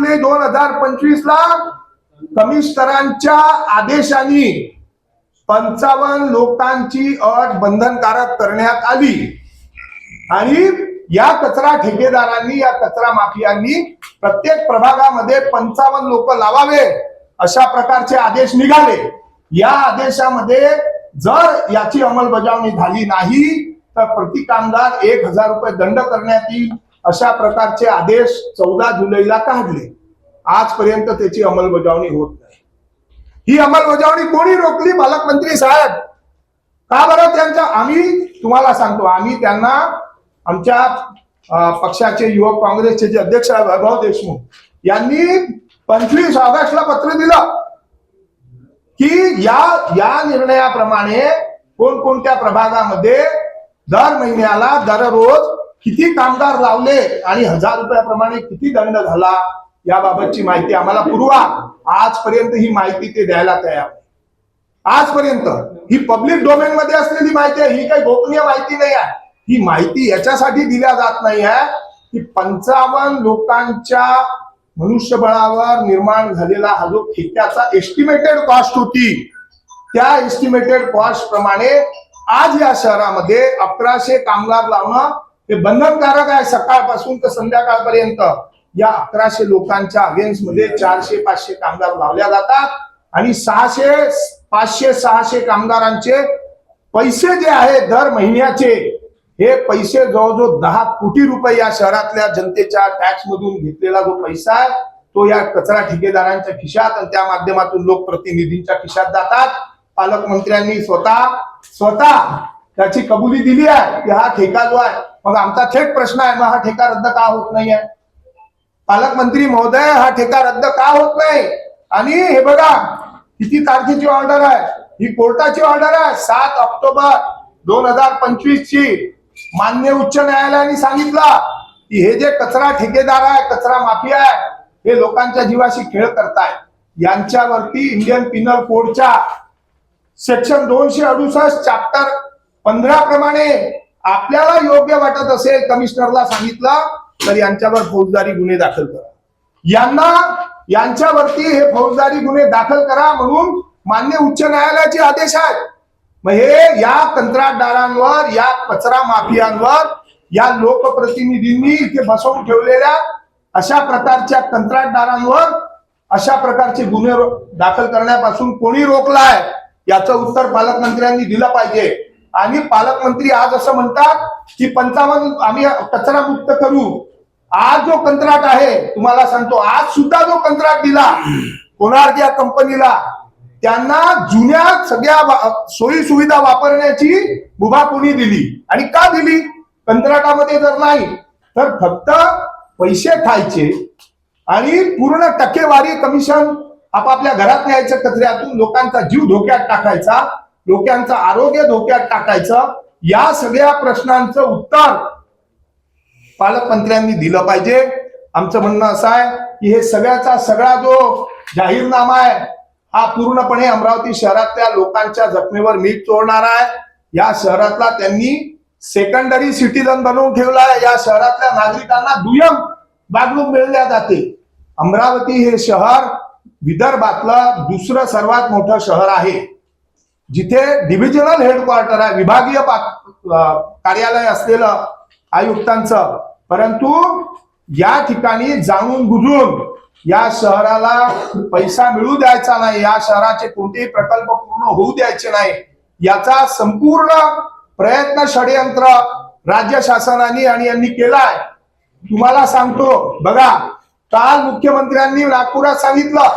जुलै 2025 ला कमिशनरांच्या आदेशाने 55 लोकांची अट बंधनकारक करण्यात आली आणि या कचरा ठेकेदारांनी, या कचरा माफियांनी प्रत्येक प्रभागामध्ये 55 लोक लावावे अशा प्रकारचे आदेश निघाले। या आदेशामध्ये जर याची अंमलबजावणी झाली नाही तर प्रति कामगार 1000 रुपये दंड करण्यात येईल अशा प्रकारचे आदेश 14 जुलैला काढले। आजपर्यंत त्याची अंमलबजावणी होत नाही। ही अंमलबजावणी कोणी रोखली? पालकमंत्री साहेब। का बरं? त्यांच्या आम्ही तुम्हाला सांगतो, आम्ही त्यांना आमच्या पक्षाचे युवक काँग्रेसचे जे अध्यक्ष आहे वैभव देशमुख यांनी 25 ऑगस्टला पत्र दिलं की या निर्णयाप्रमाणे कोणकोणत्या प्रभागामध्ये दर महिन्याला दररोज किती कामगार लावले आणि 1000 रुपयाप्रमाणे किती दंड झाला याबाबतची माहिती आम्हाला पुरवा। आजपर्यंत ही माहिती ते द्यायला तयार नाही। आजपर्यंत ही पब्लिक डोमेन मध्ये असलेली माहिती आहे, ही काही गोपनीय माहिती नाही आहे। ही माहिती याच्यासाठी दिल्या जात नाही आहे की 55 लोकांच्या मनुष्यबळावर निर्माण झालेला हा जो ठेक्याचा एस्टिमेटेड कॉस्ट होती, त्या एस्टिमेटेड कॉस्ट प्रमाणे आज या शहरामध्ये 1100 कामगार लावणं हे बंधनकारक आहे। सकाळपासून तर संध्याकाळपर्यंत या 1100 लोकांच्या अगेन्स्ट मध्ये 400-500 कामगार लावल्या जातात आणि 500-600 कामगारांचे पैसे जे आहे दर महिन्याचे, हे पैसे जवळजवळ 10 कोटी रुपये या शहरातल्या जनतेच्या टॅक्स मधून घेतलेला जो पैसा आहे तो या कचरा ठेकेदारांच्या खिशात आणि त्या माध्यमातून लोकप्रतिनिधींच्या खिशात जातात। पालकमंत्र्यांनी स्वतः त्याची कबुली दिली आहे की हा ठेका जो आहे, मग आमचा थेट प्रश्न आहे, मग हा ठेका रद्द का होत नाही आहे? पालकमंत्री महोदय, हा ठेका रद्द का होत नाही? आणि हे बघा किती तारखेची ऑर्डर आहे, ही कोर्टाची ऑर्डर आहे 7 ऑक्टोबर 2025 ची। मान्य उच्च न्यायालयाने सांगितलं की हे जे कचरा ठेकेदार आहे, कचरा माफिया आहे, हे लोकांच्या जीवाशी खेळ करतायत। यांच्यावरती इंडियन पिनल कोडच्या सेक्शन 268 चॅप्टर 15 प्रमाणे आपल्याला योग्य वाटत असेल, कमिशनरला सांगितलं तर यांच्यावर फौजदारी गुन्हे दाखल करा। यांच्यावरती हे फौजदारी गुन्हे दाखल करा म्हणून मान्य उच्च न्यायालयाचे आदेश आहेत। मग हे या कंत्राटदारांवर, या कचरा माफियांवर, या लोकप्रतिनिधींनी इथे बसवून ठेवलेल्या अशा प्रकारच्या कंत्राटदारांवर अशा प्रकारचे गुन्हे दाखल करण्यापासून कोणी रोखलाय याचं उत्तर पालकमंत्र्यांनी दिलं पाहिजे। आणि पालकमंत्री आज असं म्हणतात की 55 आम्ही कचरा मुक्त करू। आज जो कंत्राट आहे, तुम्हाला सांगतो, आज सुद्धा जो कंत्राट दिला कोणार्क या कंपनीला, त्यांना जुन्या सगळ्या सोयी सुविधा वापरण्याची मुभा कोणी दिली आणि का दिली? कंत्राटामध्ये जर नाही तर फक्त पैसे खायचे आणि पूर्ण टक्केवारी कमिशन आपापल्या घरात न्यायचं, कचऱ्यातून लोकांचा जीव धोक्यात टाकायचा, लोकांचं आरोग्य धोक्यात टाकायचं। या सगळ्या प्रश्नांचं उत्तर पालकमंत्र्यांनी दिलं पाहिजे। आमचं म्हणणं असं आहे की हे सगळ्याचा सगळा जो जाहीरनामा आहे हा पूर्णपणे अमरावती शहरातल्या लोकांच्या जखमेवर मीठ चोळणारा आहे। या शहरातला त्यांनी सेकंडरी सिटीजन बनवून ठेवला आहे। या शहरातल्या नागरिकांना दुय्यम वागणूक मिळल्या जाते। अमरावती हे शहर विदर्भातलं दुसरं सर्वात मोठं शहर आहे, जिथे डिव्हिजनल हेडक्वार्टर आहे, विभागीय कार्यालय असलेलं आयुक्तांचं। परंतु या ठिकाणी जाणून बुजून या शहराला पैसा मिळू द्यायचा नाही, या शहराचे कोणतेही प्रकल्प पूर्ण होऊ द्यायचे नाही, याचा संपूर्ण प्रयत्न षडयंत्र राज्य शासनाने आणि यांनी केलाय। तुम्हाला सांगतो बघा, काल मुख्यमंत्र्यांनी नागपुरात सांगितलं,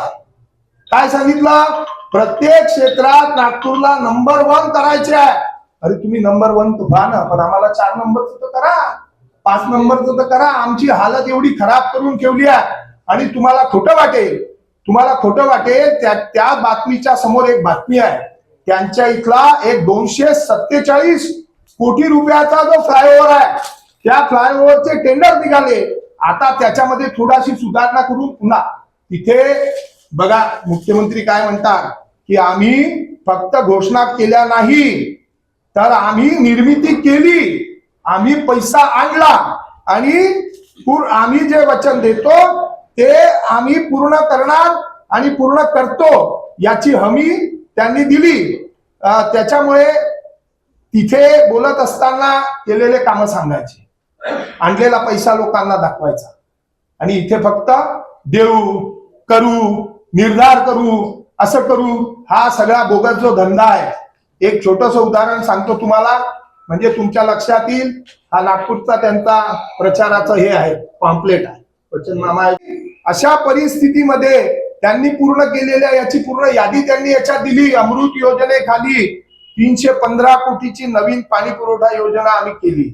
काय सांगितलं? प्रत्येक क्षेत्रात नागपूरला नंबर 1 करायचे आहे। अरे तुम्ही नंबर 1 तर व्हा ना, पण आम्हाला 4 नंबरचं तर करा, 5 नंबरचं तर करा। आमची हालत एवढी खराब करून ठेवली आहे आणि तुम्हाला खोटं वाटेल त्या बातमीच्या समोर एक बातमी आहे। त्यांच्या इथला एक 247 कोटी रुपयाचा जो फ्लायओव्हर आहे, त्या फ्लायओव्हरचे टेंडर निघाले। आता त्याच्यामध्ये थोडाशी सुधारणा करून पुन्हा तिथे बघा मुख्यमंत्री काय म्हणतात की आम्ही फक्त घोषणा केल्या नाही तर आम्ही निर्मिती केली, आम्ही पैसा आणला आणि आम्ही जे वचन देतो ते आम्ही पूर्ण करणार आणि पूर्ण करतो याची हमी त्यांनी दिली. त्याच्यामुळे तिथे बोलत असताना केलेले कामं सांगायचे, आणलेला पैसा लोकांना दाखवायचा आणि इथे फक्त देऊ, करू, निर्धार करू, असं करू, हा सगळा बोगस जो धंदा आहे. एक छोटस उदाहरण सांगतो तुम्हाला, म्हणजे तुमच्या लक्षात येईल. हा नागपूरचा त्यांचा प्रचाराचं हे आहे, पॉम्पलेट आहे, वचननामा आहे. अशा परिस्थितीमध्ये त्यांनी पूर्ण केलेल्या याची पूर्ण यादी त्यांनी याच्यात दिली. अमृत योजनेखाली 315 कोटीची नवीन पाणी पुरवठा योजना आम्ही केली.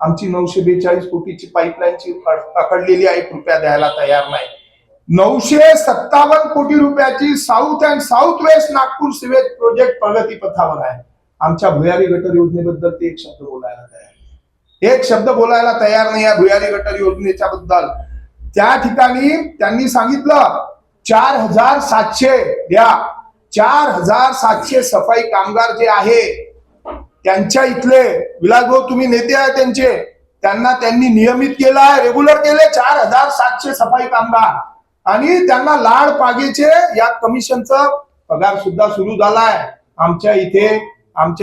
आमची 942 कोटीची पाईपलाईनची पकडलेली आहे, रुपया द्यायला तयार नाही. 957 कोटी रुपयाची south and south west Nagpur sewage project प्रगती पथावर आहे. आमच्या भुयारी गटर योजनेबद्दल ते एक शब्द बोलायला तयार नाही, एक शब्द बोलायला तयार नाही या भुयारी गटर योजनेच्या बद्दल. त्या ठिकाणी त्यांनी सांगितलं 4700 द्या. 4700 सफाई कामगार जे आहे त्यांच्या इथले, विलासभाऊ तुम्ही नेते आहे त्यांचे, त्यांनी नियमित केलाय, रेग्युलर केले 4700 सफाई कामगार. आणि त्यांना लाड पागेचे या कमिशनचा पगार सुद्धा सुरू झालाय. आमच्या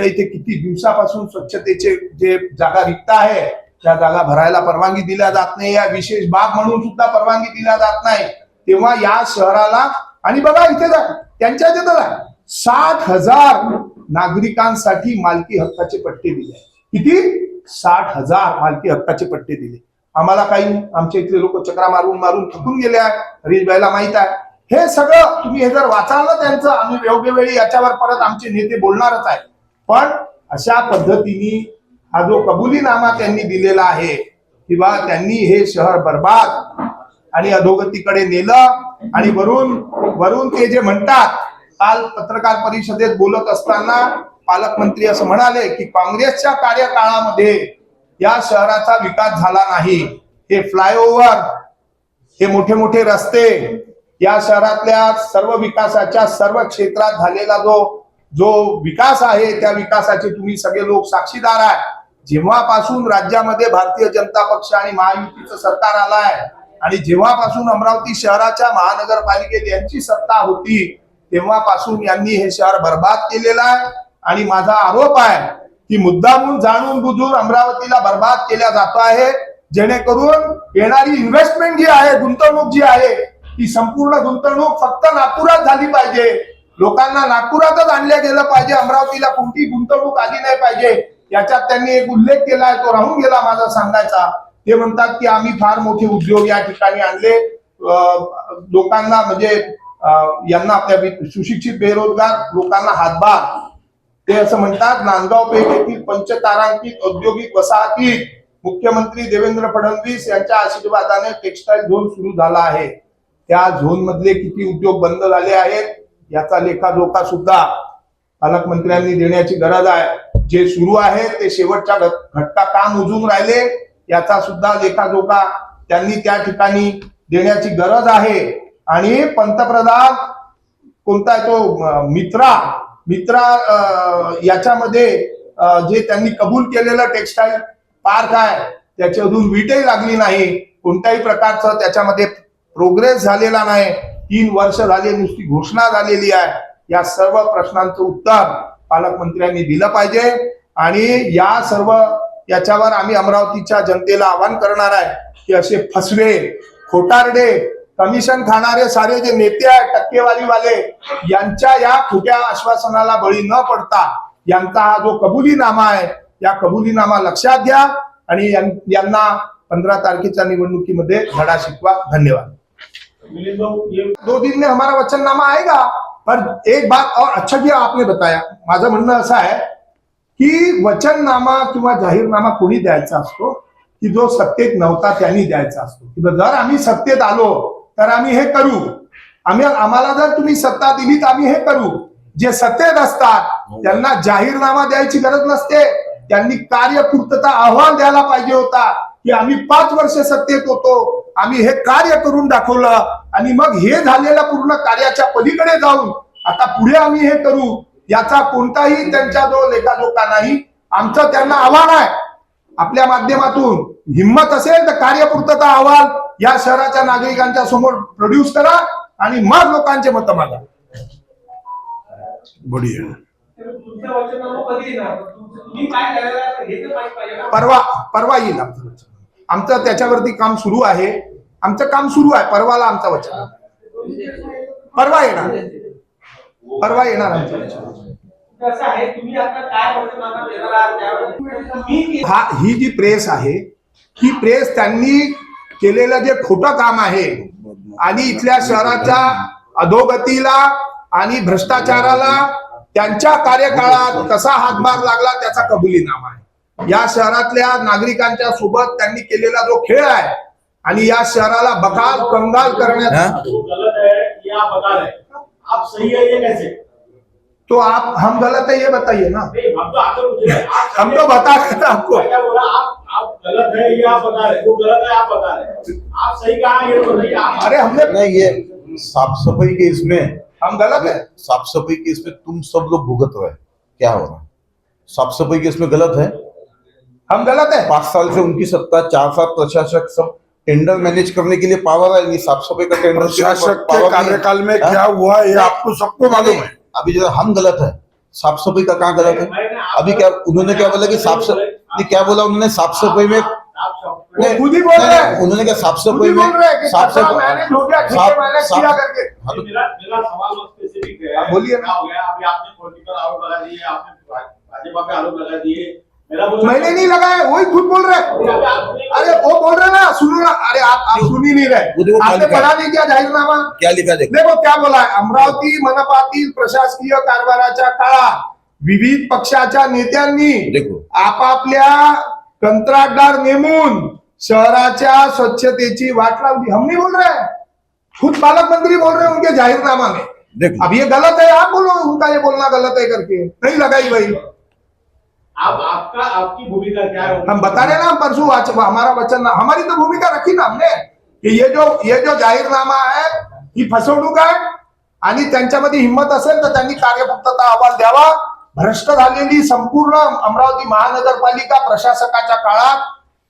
इथे किती दिवसापासून स्वच्छतेचे जे जागा रिक्त आहे त्या जागा भरायला परवानगी दिल्या जात नाही, या विशेष बाब म्हणून सुद्धा परवानगी दिल्या जात नाही. तेव्हा या शहराला, आणि बघा इथे त्यांच्या तिथं 60,000 नागरिकांसाठी मालकी हक्काचे पट्टे दिले. किती? 60,000 मालकी हक्काचे पट्टे दिले. आम्हाला काही, आमच्या इथले लोक चक्रा मारून मारून थकून गेले आहे, हरीशभाईला माहित आहे. हे सगळं तुम्ही हे जर वाचाल ना त्यांचं, आम्ही योग्य वेळी याच्यावर परत आमचे नेते बोलणारच आहे. पण अशा पद्धतीने हा जो कबुलीनामा त्यांनी दिलेला आहे किंवा त्यांनी हे शहर बर्बाद आणि अधोगतीकडे नेलं. आणि वरून ते जे म्हणतात, काल पत्रकार परिषदेत बोलत असताना पालकमंत्री असं म्हणाले की काँग्रेसच्या कार्यकाळामध्ये या शहराचा विकास झाला नाही. हे फ्लायओव्हर, हे मोठे मोठे रस्ते, या शहरातल्या सर्व विकासाच्या सर्व क्षेत्रात झालेला जो विकास आहे त्या विकासाचे तुम्ही सगळे लोक साक्षीदार आहे. जेव्हापासून राज्यामध्ये भारतीय जनता पक्ष आणि महायुतीचं सरकार आलाय आणि जेव्हापासून अमरावती शहराच्या महानगरपालिकेत यांची सत्ता होती तेव्हापासून यांनी हे शहर बर्बाद केलेलं आहे. आणि माझा आरोप आहे की मुद्दामून जाणून बुजून अमरावतीला बर्बाद केल्या जात आहे, जेणेकरून येणारी इन्व्हेस्टमेंट जी आहे, गुंतवणूक जी आहे, ती संपूर्ण गुंतवणूक फक्त नागपुरात झाली पाहिजे. लोकांना नागपुरातच आणल्या गेलं पाहिजे, अमरावतीला कोणती गुंतवणूक आली नाही पाहिजे. याच्यात त्यांनी एक उल्लेख केलाय, तो राहून गेला माझा सांगायचा. ते म्हणतात की आम्ही फार मोठे उद्योग या ठिकाणी आणले, लोकांना म्हणजे यांना आपल्या सुशिक्षित बेरोजगार लोकांना हातभार. ते असं म्हणतात, नांदगाव पेठ येथील पंचतारांकित औद्योगिक वसाहतीत मुख्यमंत्री देवेंद्र फडणवीस यांच्या आशीर्वादाने टेक्सटाईल झोन सुरू झाला आहे. त्या झोन मधले किती उद्योग बंद झाले आहेत याचा लेखाजोखा सुद्धा पालकमंत्र्यांनी देण्याची गरज आहे. जे सुरू आहे ते शेवटच्या घटका का मोजून राहिले याचा सुद्धा लेखाजोखा त्यांनी त्या ठिकाणी देण्याची गरज आहे. आणि पंतप्रधान कोणता आहे तो मित्रा याच्यामध्ये जे त्यांनी कबूल केलेलं टेक्सटाईल पार्क आहे त्याची अजून वीटही लागली नाही, कोणत्याही प्रकारचं त्याच्यामध्ये प्रोग्रेस झालेला नाही. 3 वर्ष झाले, नुसती घोषणा झालेली आहे. या सर्व प्रश्नांचं उत्तर पालकमंत्र्यांनी दिलं पाहिजे. आणि या सर्व याच्यावर आम्ही अमरावतीच्या जनतेला आवाहन करणार आहे की असे फसवे, खोटारडे, कमिशन खाणारे सारे जे नेते आहेत, टक्केवारीवाले, यांच्या या खोट्या आश्वासनाला बळी न पडता यांचा हा जो कबुलीनामा आहे या कबुलीनामा लक्षात घ्या आणि यांना 15 तारखेच्या निवडणुकीमध्ये धडा शिकवा. धन्यवाद. 2 दिन में हमारा वचननामा आएगा. पर एक बात और अच्छा किया आपने बताया. माझं म्हणणं असं आहे की वचननामा किंवा जाहीरनामा कोणी द्यायचा असतो की जो सत्तेत नव्हता त्यांनी द्यायचा असतो. की जर आम्ही सत्तेत आलो तर आम्ही हे करू, आम्हाला जर तुम्ही सत्ता दिली तर आम्ही हे करू. जे सत्तेत असतात त्यांना जाहीरनामा द्यायची गरज नसते. त्यांनी कार्यपूर्तता अहवाल द्यायला पाहिजे होता की आम्ही 5 वर्ष सत्तेत होतो, आम्ही हे कार्य करून दाखवलं आणि मग हे झालेल्या पूर्ण कार्याच्या पलीकडे जाऊन आता पुढे आम्ही हे करू, याचा कोणताही त्यांचा जो लेखाजोखा नाही. आमचं त्यांना आव्हान आहे, आपल्या माध्यमातून हिंमत असेल तर कार्यपूर्तता अहवाल या शहराच्या नागरिकांच्या समोर प्रोड्यूस करा आणि मग लोकांचे मत मागा. बढिया. परवा येईल आमचं वचन. आमचं त्याच्यावरती काम सुरू आहे. आमचं काम सुरू आहे. परवाला आमचं वचन. परवा येणार आमचं वचन. ही जी प्रेस आहे ही प्रेस त्यांनी केलेलं जे खोटं काम आहे आणि इथल्या शहराच्या अधोगतीला आणि भ्रष्टाचाराला त्यांच्या कार्यकाळात कसा हातभार लागला त्याचा कबुलीनामा आहे. या शहरातल्या नागरिकांच्या सोबत त्यांनी केलेला जो खेळ आहे आणि या शहराला बकाल कंगाल करण्यात तो आप हम गलत है ये बताइए ना. हम तो बता रहे थे आपको. आप गलत है ये आप बता रहे, वो गलत है आप बता रहे, आप सही कहा ये बताइए. अरे हमने नहीं, ये साफ सफाई के इसमें हम गलत है. साफ सफाई के इसमें तुम सब लोग भुगत रहे, क्या हो रहा है? साफ सफाई के इसमें गलत है, हम गलत है. 5 साल से उनकी सत्ता, 4 साल प्रशासक सब टेंडर मैनेज करने के लिए पावर है, नहीं साफ सफाई का टेंडर प्रशासक के कार्यकाल में क्या हुआ ये आपको सबको मालूम है. अभी जो हम गलत है, साफ सफाई का कहाँ गलत है? अभी क्या उन्होंने क्या बोला कि साफ सफाई, क्या बोला उन्होंने साफ सफाई में? वो खुद ही बोल रहे हैं. उन्होंने क्या साफ खुद सफाई ही बोल रहे हैं में कि साफ कचरा मैनेज हो गया, ठीक है, मैनेज किया करके. मेरा सवाल स्पेसिफिक है. बोलिए. क्या हो गया? अभी आपने पॉलिटिकल आरोप लगा दिए, आपने भाजपा पे आरोप लगा दिए. मैंने नहीं लगाया, वही खुद बोल रहे हैं. अरे वो बोल रहे ना, सुनो ना. अरे आप सुन ही नहीं रहे. आपने पढ़ा नहीं क्या जाहीरनामा? क्या लिखा? देखो क्या बोला आहे. अमरावती मनपातील प्रशासकीय कारभाराच्या काळात विविध पक्षाच्या नेत्यांनी देखो. आपापल्या कंत्राटदार नेमून शहराच्या स्वच्छतेची वाट लावली. हम नहीं बोल रहे हैं, खुद पालक मंत्री बोल रहे हैं उनके जाहीरनामा में. देखो अब ये गलत है, आप बोलो उनका ये बोलना गलत है करके. नहीं लगाई भाई. आप आपकी भूमिका क्या है? हम बता रहे ना, हम परसों हमारा वचन, हमारी तो भूमिका रखी ना हमने कि ये जो जाहीरनामा है ही फसवणूक आहे आणि त्यांच्यामध्ये हिंमत असेल तर त्यांनी कार्यपूर्तता अहवाल द्यावा. भ्रष्ट झालेली संपूर्ण अमरावती महानगरपालिका प्रशासकाच्या काळात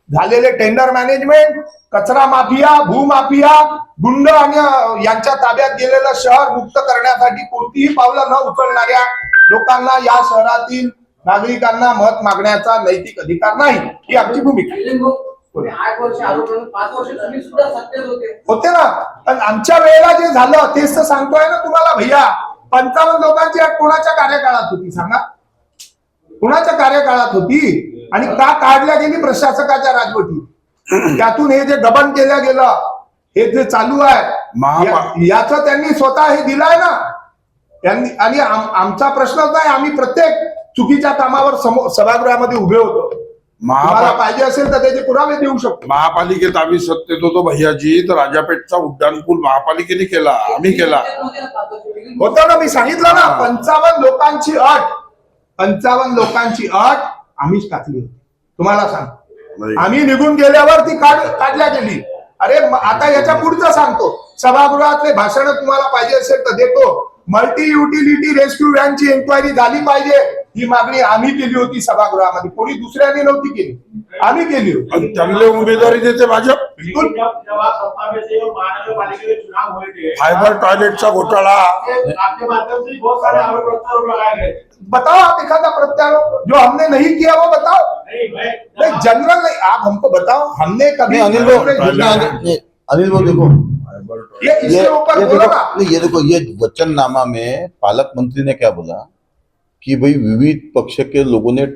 झालेले टेंडर मॅनेजमेंट, कचरा माफिया, भूमाफिया, गुंड आणि यांच्या ताब्यात गेलेलं शहर मुक्त करण्यासाठी कोणतीही पावलं न उचलणाऱ्या लोकांना या शहरातील नागरिकांना मत मागण्याचा नैतिक अधिकार नाही, ही आमची भूमिका आहे. 8 वर्ष आरोग्य 5 वर्ष तुम्ही सुद्धा सत्तेत होते ना. पण आमच्या वेळेला जे झालं तेच तर सांगतोय ना तुम्हाला भैया. 55 लोकांची अट कोणाच्या कार्यकाळात होती सांगा? कोणाच्या कार्यकाळात होती आणि का काढल्या गेली? प्रशासकाच्या राजवटीत. त्यातून हे जे गबन केलं गेलं, हे जे चालू आहे याचं त्यांनी स्वतः हे दिलंय ना. त्यांनी आणि आमचा प्रश्नच नाही, आम्ही प्रत्येक चुकीच्या कामावर सभागृहामध्ये उभे होतो. मला पाहिजे असेल तर त्याचे पुरावे देऊ शकतो. महापालिकेत आम्ही सत्तेत होतो भैयाजी, तर राजापेठचा उड्डाणपूल महापालिकेने केला, आम्ही केला होतं ना. मी सांगितलं ना, 55 लोकांची अट, 55 लोकांची अट आम्हीच टाकली होती. तुम्हाला सांग, आम्ही निघून गेल्यावर ती काढल्या गेली. अरे आता याच्या पुढचं सांगतो. सभागृहातले भाषण तुम्हाला पाहिजे असेल तर देतो. मल्टी युटिलिटी रेस्क्यू व्हॅनची एन्क्वायरी झाली पाहिजे, ही मागणी आम्ही केली होती सभागृहामध्ये. कोणी दुसऱ्याने नव्हती केली, आम्ही केली होती. आणि चांगले उमेदवारी देते भाजप. जब आप सत्ता में थे और महानगरपालिका के चुनाव हुए थे, फायबर टॉयलेटचा घोटाळा, आपके माध्यम से बहुत सारे आरोप प्रत्यारोप लगाए गए. बताओ आप एखादा प्रत्यारोप जो हमने नहीं किया वो बताओ. नहीं जनरल नहीं, आप हमको बताओ हमने कभी. अनिल वो देखो, इसके ऊपर बोलो ना. ये देखो, ये वचननामा में पालक मंत्री ने क्या बोला कि भाई विविध पक्ष के लोगों ने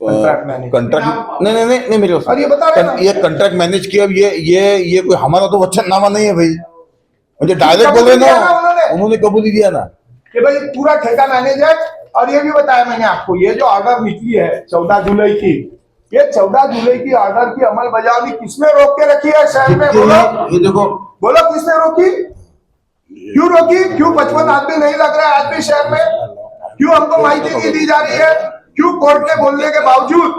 कंट्रैक्ट नहीं मेरे और ये बता रहे हैं ना. ये कंट्रैक्ट मैनेज किया. ये कोई हमारा तो वचननामा नहीं है भाई, मुझे डायरेक्ट बोले ना, उन्होंने कबूली दिया ना कि भाई पूरा ठेका मैनेज है. और ये भी बताया मैंने आपको, ये जो ऑर्डर निकली है 14 जुलाई की, ये 14 जुलाई की ऑर्डर की अमलबजावनी किसने रोक के रखी है शहर में? बोलो. ये देखो, बोलो किसने रोकी? क्यों रोकी? क्यों 55 आदमी नहीं लग रहा है आज भी शहर में? क्यों हमको माहिती नहीं दी जा रही है? क्यों कोर्ट के बोलने के बावजूद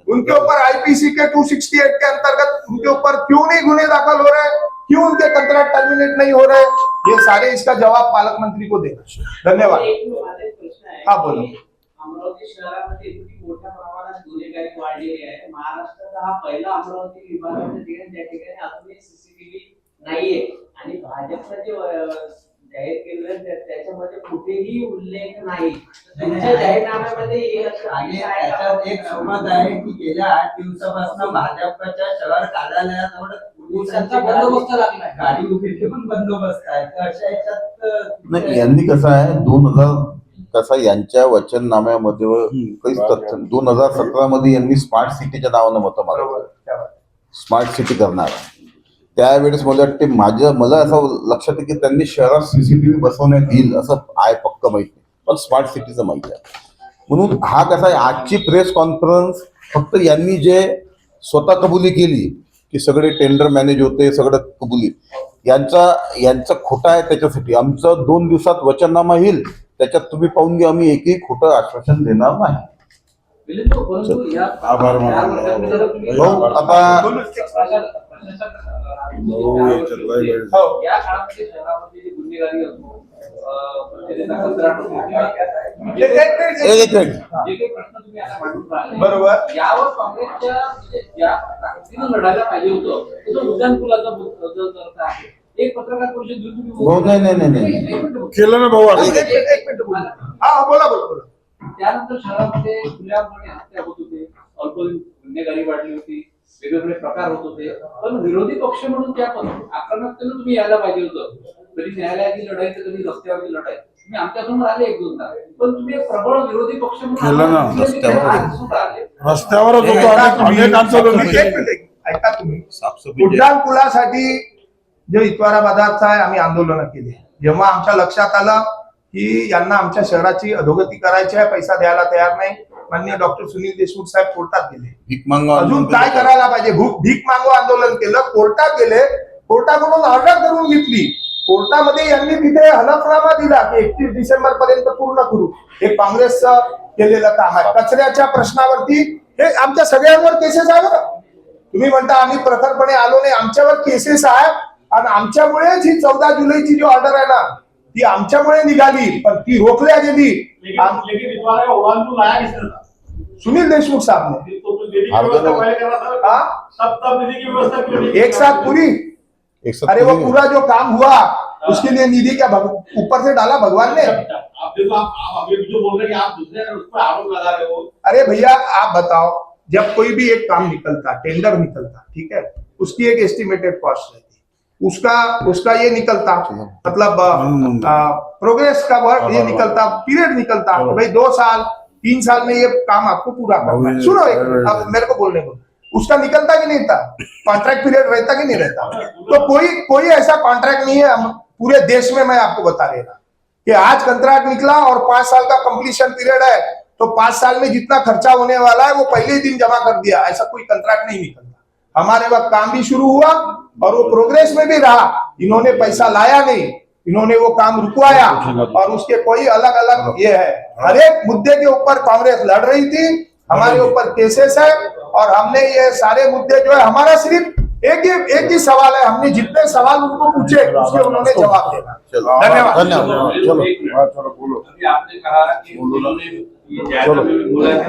उनके ऊपर आईपीसी के 268 के अंतर्गत उनके ऊपर क्यों नहीं गुने दाखल हो रहे हैं? क्यों उनके कंट्रैक्ट टर्मिनेट नहीं हो रहे? ये सारे इसका जवाब पालक मंत्री को देना. धन्यवाद. प्रश्न आहे. हा बोलो. अमरावती शहरामध्ये इतकी मोठ्या प्रमाणात गुन्हे ठिकाणी वाढलेली आहे. महाराष्ट्राचा हा पहिला अमरावती विभागाच्या ठिकाणी त्या ठिकाणी अजूनही सीसीटीव्ही नाहीये आणि भाजपनं जे जाहीर केलं त्याच्यामध्ये कुठेही उल्लेख नाही. त्यांच्या जाहीरनाम्यामध्ये हे आणि त्याच्यात एक समज आहे की गेल्या 8 दिवसापासून भाजपच्या शहर कार्यालयाजवळ पोलिसांचा बंदोबस्त लागलाय. गाडी उभी ठेवून बंदोबस्त आहे. तर अशा याच्यात नाही, यांनी कसं आहे 2000 कसं यांच्या वचननाम्यामध्ये काहीच तथ्य 2017 मध्ये यांनी स्मार्ट सिटीच्या नावानं मतं मागवलं, स्मार्ट सिटी करणार. त्यावेळेस मला वाटते मला असं लक्षात आहे की त्यांनी शहरात सीसीटीव्ही बसवण्यात येईल असं आहे पक्क माहित नाही, पण स्मार्ट सिटीचं माहिती आहे. म्हणून हा कसा आहे, आजची प्रेस कॉन्फरन्स फक्त यांनी जे स्वतः कबुली केली की सगळे टेंडर मॅनेज होते, सगळं कबुली यांचं खोटं आहे. त्याच्यासाठी आमचं 2 दिवसात वचननामा येईल, त्याच्यात तुम्ही पाहून घ्या, आम्ही एकही खोटं आश्वासन देणार नाही. परंतु या आभार मानतो. भाऊ, आता या काळामध्ये शहरामध्ये जी गुन्हेगारी असो त्याचा कंत्राट होतो किंवा एक मिनिट. जे काही प्रश्न तुम्ही आता मांडून राहिले बरोबर. यावर काँग्रेसच्या म्हणजे ज्या ताकदीनं लढायला पाहिजे होतं तो उड्डाणपुलाचा मुद्दा आहे. एक पत्रकार परिषद घेऊन तुम्ही भाऊ, नाही. एक मिनिट बोला. केलं ना भाऊ आता. एक मिनिट बोला. हा बोला. त्यानंतर शहरामध्ये खुल्यापणे हत्या होत होते, अल्पवयीन गुन्हेगारी वाढली होती, वेगवेगळे प्रकार होत होते. पण विरोधी पक्ष म्हणून त्या आक्रमकतेनं तुम्ही यायला पाहिजे होतं. कधी न्यायालयाची लढाई तर कधी रस्त्यावरची लढाई. तुम्ही आमच्यासमोर आले 1-2दा, पण तुम्ही एक प्रबळ विरोधी पक्ष केलं ना, म्हणून रस्त्यावर. आले. रस्त्यावरच होतो अनेक आंदोलन एक मिनिट, ऐका तुम्ही. उड्डाणपुलासाठी जे इतवारा बाजारचा आहे आम्ही आंदोलन केले. जेव्हा आमच्या लक्षात आलं की यांना आमच्या शहराची अधोगती करायची आहे, पैसा द्यायला तयार नाही, माननीय डॉक्टर सुनील देशमुख साहेब कोर्टात गेले. भीक मागवा अजून काय करायला पाहिजे, भीक मागो आंदोलन केलं, कोर्टात गेले, कोर्टाकडून ऑर्डर करून घेतली. कोर्टामध्ये यांनी तिथे हलफनामा दिला की 31 डिसेंबर पर्यंत पूर्ण करू. हे काँग्रेसचं केलेलं काम आहे. कचऱ्याच्या प्रश्नावरती हे आमच्या सगळ्यांवर केसेस आहे बरं. तुम्ही म्हणता आम्ही प्रखरपणे आलो नाही, आमच्यावर केसेस आहे आणि आमच्यामुळेच ही 14 जुलैची जी ऑर्डर आहे ना ती आमच्यामुळे निघाली, पण ती रोखल्या गेली. लेकिन इस बार उड़ानपुल आया किसने था? सुनील देशमुख साहब ने तो निधि की व्यवस्था पहले करना था। हाँ? तब निधि की व्यवस्था क्यों नहीं? एक साथ पूरी। एक साथ अरे वो पूरी। पूरा जो काम हुआ उसके लिए निधि क्या ऊपर से डाला भगवान ने? आप देखो, आप अभी जो बोल रहे हैं कि आप दूसरे उस पर आरोप लगा रहे हो। अरे भैया आप बताओ, जब कोई भी एक काम निकलता, टेंडर निकलता, ठीक है, उसकी एक एस्टिमेटेड कॉस्ट रहती, उसका ये निकलता, मतलब प्रोग्रेस का वर्क ये निकलता, पीरियड निकलता, भाई 2 साल 3 साल में ये काम आपको पूरा करना है। सुनो अब मेरे को बोलने दो, उसका निकलता कि नहीं था? कॉन्ट्रैक्ट पीरियड रहता कि नहीं रहता? तो कोई ऐसा कॉन्ट्रैक्ट नहीं है पूरे देश में, मैं आपको बता रहा कि आज कंट्रैक्ट निकला और 5 साल का कंप्लीशन पीरियड है, तो 5 साल में जितना खर्चा होने वाला है वो पहले ही दिन जमा कर दिया, ऐसा कोई कंट्रैक्ट नहीं निकलता। हमारे वक्त काम भी शुरू हुआ और वो प्रोग्रेस में भी रहा। इन्होंने पैसा लाया नहीं, इन्होंने वो काम रुकवाया और उसके कोई अलग अलग ये है। हर एक मुद्दे के ऊपर कांग्रेस लड़ रही थी, हमारे ऊपर केसेस है और हमने ये सारे मुद्दे जो है, हमारा सिर्फ एक ही सवाल है, हमने जितने सवाल उनको पूछे उसके उन्होंने जवाब देना। धन्यवाद। चलो अभी आपने कहा कि उन्होंने ये जायदाद में भी बोला है